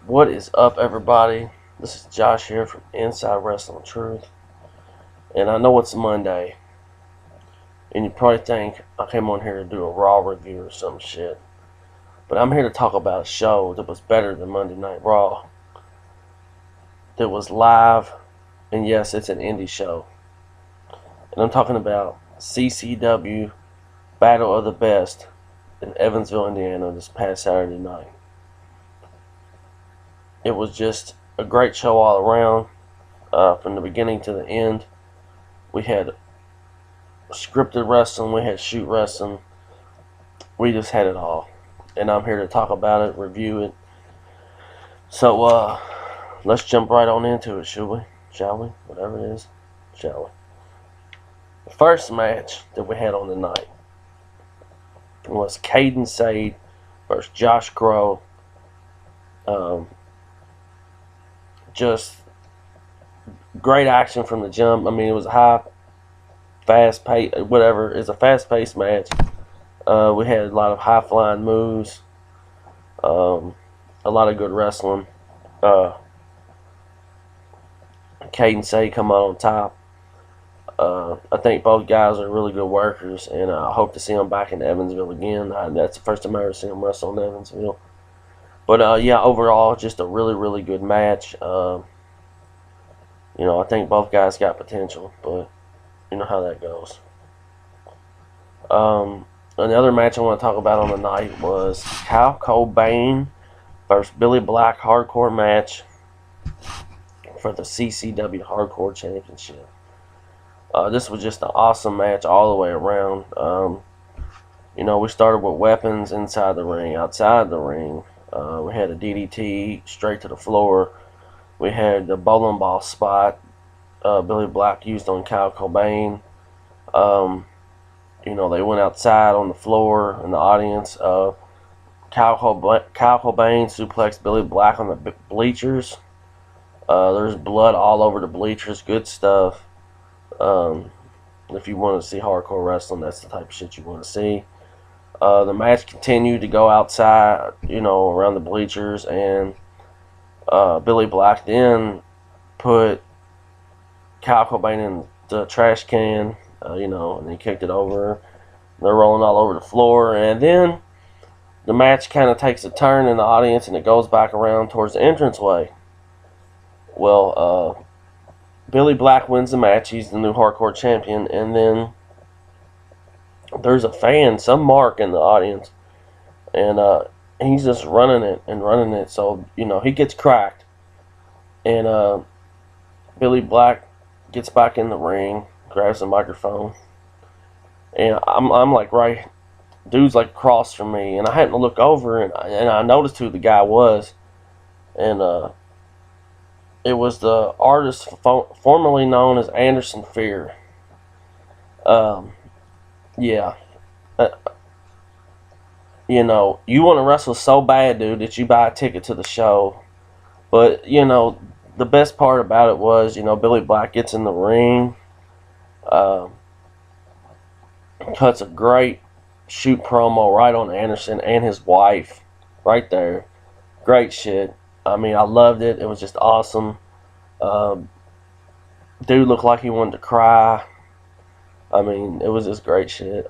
What is up, everybody? This is Josh here from Inside Wrestling Truth, and I know it's Monday, and you probably think I came on here to do a Raw review or some shit, but I'm here to talk about a show that was better than Monday Night Raw, that was live, and yes, it's an indie show, and I'm talking about CCW Battle of the Best in Evansville, Indiana this past Saturday night. It was just a great show all around, from the beginning to the end. We had scripted wrestling, we had shoot wrestling, we just had it all. And I'm here to talk about it, review it. So, let's jump right on into it, shall we? Shall we? Whatever it is, shall we? The first match that we had on the night was Caden Sade versus Josh Crow. Just great action from the jump. I mean, it was a fast-paced match. We had a lot of high-flying moves, a lot of good wrestling. Caden Sade come out on top. I think both guys are really good workers, and I hope to see them back in Evansville again. That's the first time I ever seen them wrestle in Evansville. But yeah, overall, just a really, really good match. I think both guys got potential, but you know how that goes. Another match I want to talk about on the night was Kyle Cobain versus Billy Black hardcore match for the CCW Hardcore Championship. This was just an awesome match all the way around. We started with weapons inside the ring, outside the ring. We had a DDT straight to the floor. We had the bowling ball spot Billy Black used on Kyle Cobain. They went outside on the floor in the audience. Kyle Cobain suplexed Billy Black on the bleachers. There's blood all over the bleachers. Good stuff. If you want to see hardcore wrestling, that's the type of shit you want to see. The match continued to go outside, around the bleachers, and Billy Black then put Kyle Cobain in the trash can, and he kicked it over. They're rolling all over the floor, and then the match kind of takes a turn in the audience, and it goes back around towards the entranceway. Well, Billy Black wins the match. He's the new hardcore champion, and then there's a fan, some mark in the audience, and he's just running it. So he gets cracked, and Billy Black gets back in the ring, grabs the microphone, and I'm like dude's like across from me, and I happened to look over, and I noticed who the guy was, and it was the artist formerly known as Anderson Fear. Yeah. You want to wrestle so bad, dude, that you buy a ticket to the show. But, the best part about it was, Billy Black gets in the ring, cuts a great shoot promo right on Anderson and his wife right there. Great shit. I mean, I loved it. It was just awesome. Dude looked like he wanted to cry. I mean, it was just great shit.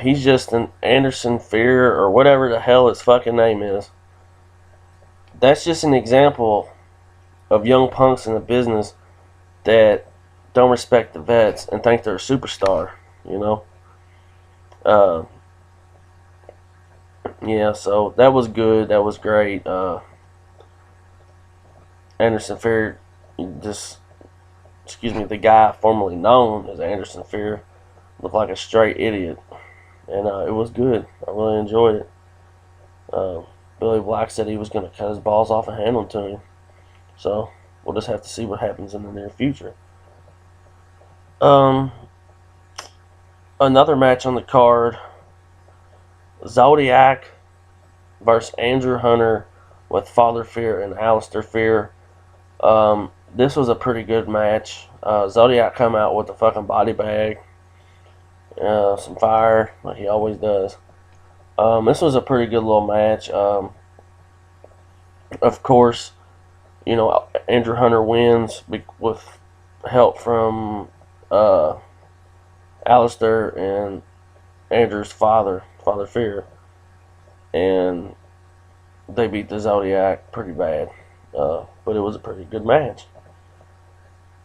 He's just an Anderson Fear or whatever the hell his fucking name is. That's just an example of young punks in the business that don't respect the vets and think they're a superstar, Yeah, so that was good. That was great. Anderson Fear, the guy formerly known as Anderson Fear, looked like a straight idiot. And it was good. I really enjoyed it. Billy Black said he was going to cut his balls off and hand them to him. So, we'll just have to see what happens in the near future. Another match on the card, Zodiac versus Andrew Hunter with Father Fear and Alistair Fear. This was a pretty good match. Zodiac come out with a fucking body bag, some fire, like he always does. This was a pretty good little match. Of course, Andrew Hunter wins with help from Alistair and Andrew's father, Father Fear, and they beat the Zodiac pretty bad. But it was a pretty good match.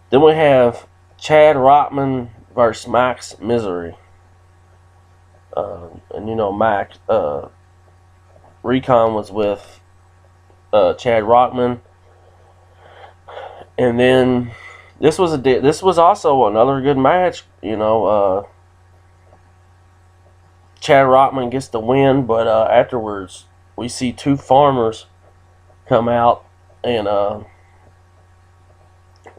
Then we have Chad Rockman versus Max Misery. And Max Recon was with Chad Rockman, and then this was also another good match. Chad Rockman gets the win, but afterwards we see two farmers come out and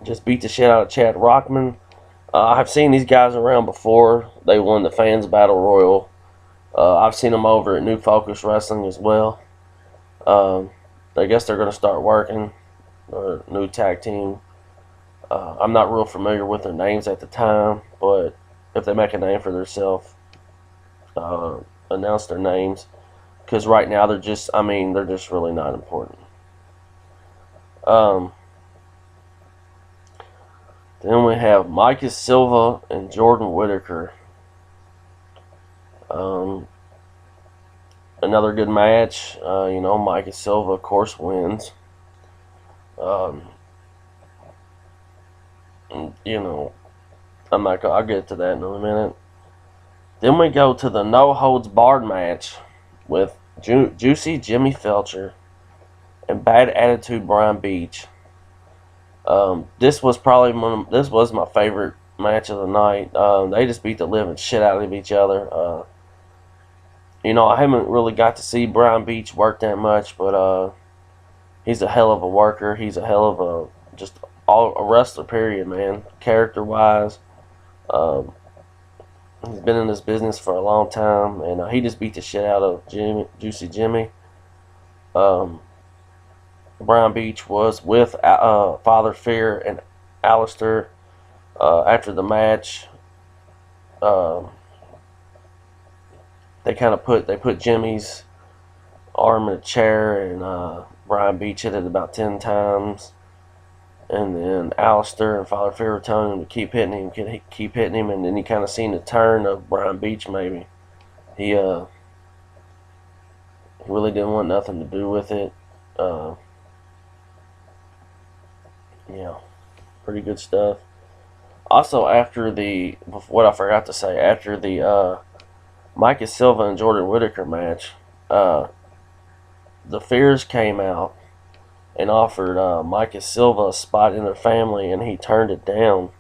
just beat the shit out of Chad Rockman. I've seen these guys around before. They won the Fans Battle Royal. I've seen them over at New Focus Wrestling as well. I guess they're going to start working, or new tag team. I'm not real familiar with their names at the time, but if they make a name for themselves, announce their names. Because right now they're just really not important. Then we have Micah Silva and Jordan Whitaker. Another good match. Micah Silva, of course, wins. I'll get to that in a minute. Then we go to the No Holds Barred match with Juicy Jimmy Felcher and Bad Attitude Brian Beach. This was my favorite match of the night. They just beat the living shit out of each other. I haven't really got to see Brian Beach work that much, but he's a hell of a worker. He's a hell of a wrestler, period, man. Character-wise, he's been in this business for a long time, and he just beat the shit out of Juicy Jimmy. Brian Beach was with Father Fear and Alistair after the match. They put Jimmy's arm in a chair, and Brian Beach hit it about 10 times. And then Alistair and Father Fear were telling him to keep hitting him, and then you kind of seen the turn of Brian Beach. Maybe he really didn't want nothing to do with it. Pretty good stuff. Also, what I forgot to say, after the Micah Silva and Jordan Whitaker match, the Fears came out and offered Micah Silva a spot in their family, and he turned it down.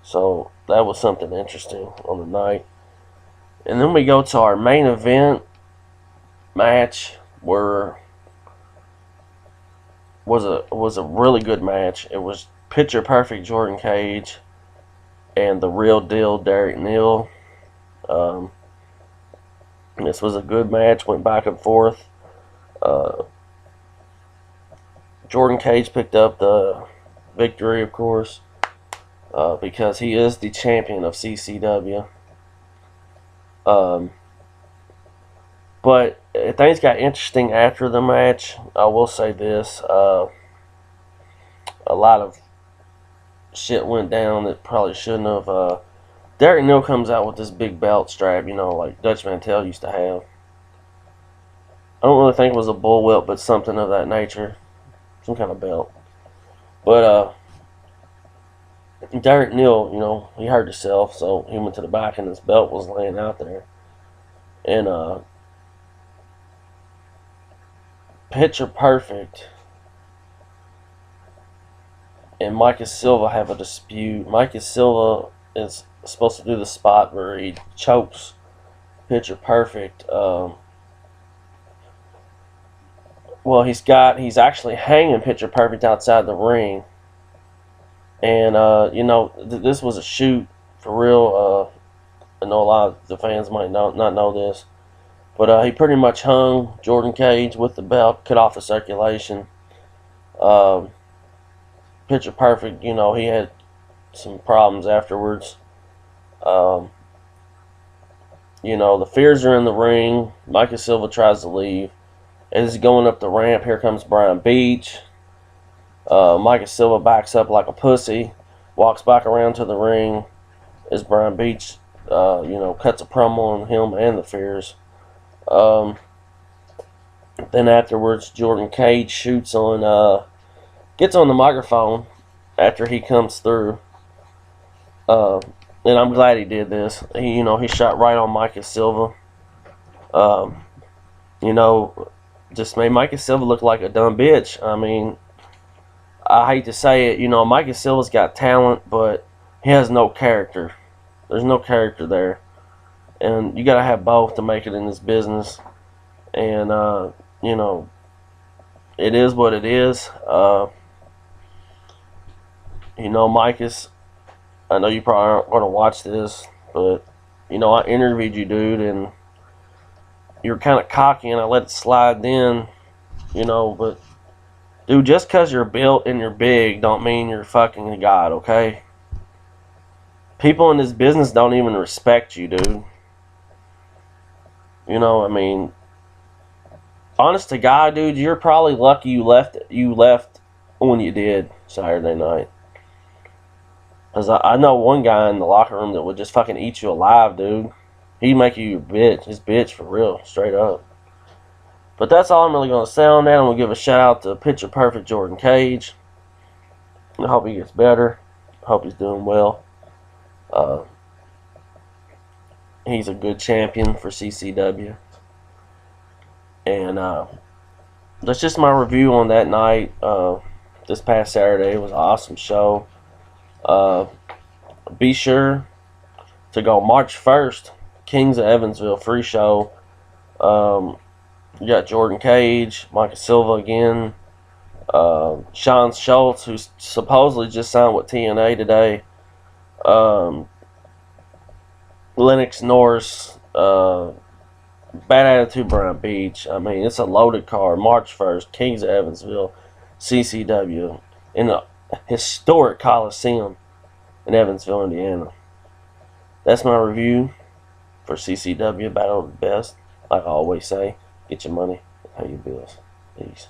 So that was something interesting on the night. And then we go to our main event match, where was a really good match. It was Picture Perfect Jordan Cage and the Real Deal Derek Neal. This was a good match. Went back and forth. Jordan Cage picked up the victory, of course, because he is the champion of CCW. But things got interesting after the match. I will say this. A lot of shit went down that probably shouldn't have. Derek Neal comes out with this big belt strap, like Dutch Mantel used to have. I don't really think it was a bullwhip, but something of that nature. Some kind of belt. But Derek Neal, he hurt himself, so he went to the back and his belt was laying out there. And Picture Perfect and Micah Silva have a dispute. Micah Silva is supposed to do the spot where he chokes Picture Perfect. Well, he's actually hanging Picture Perfect outside the ring, and this was a shoot for real. I know a lot of the fans might not know this, but he pretty much hung Jordan Cage with the belt, cut off the circulation. Picture Perfect, he had some problems afterwards. The Fears are in the ring. Micah Silva tries to leave. As he's going up the ramp, here comes Brian Beach. Micah Silva backs up like a pussy, walks back around to the ring as Brian Beach, cuts a promo on him and the Fears. Then afterwards, Jordan Cage gets on the microphone after he comes through. And I'm glad he did this. He shot right on Micah Silva. Just made Micah Silva look like a dumb bitch. I mean, I hate to say it, Micah Silva's got talent, but he has no character. There's no character there. And you got to have both to make it in this business. And, it is what it is. Micah's, I know you probably aren't going to watch this, but, I interviewed you, dude, and you were kind of cocky, and I let it slide then, but, dude, just because you're built and you're big don't mean you're fucking a god, okay? People in this business don't even respect you, dude. Honest to God, dude, you're probably lucky you left when you did Saturday night. Because I know one guy in the locker room that would just fucking eat you alive, dude. He'd make you your bitch, his bitch for real, straight up. But that's all I'm really going to say on that. I'm going to give a shout out to Picture Perfect Jordan Cage. I hope he gets better. I hope he's doing well. He's a good champion for CCW. And that's just my review on that night. This past Saturday. It was an awesome show. Be sure to go March 1st. Kings of Evansville free show. You got Jordan Cage, Micah Silva again, Sean Schultz, who supposedly just signed with TNA today, Lennox Norris, Bad Attitude Brian Beach. I mean, it's a loaded card. March 1st, Kings of Evansville, CCW, in the historic Coliseum in Evansville, Indiana. That's my review for CCW Battle of the Best. Like I always say, get your money, pay your bills. Peace.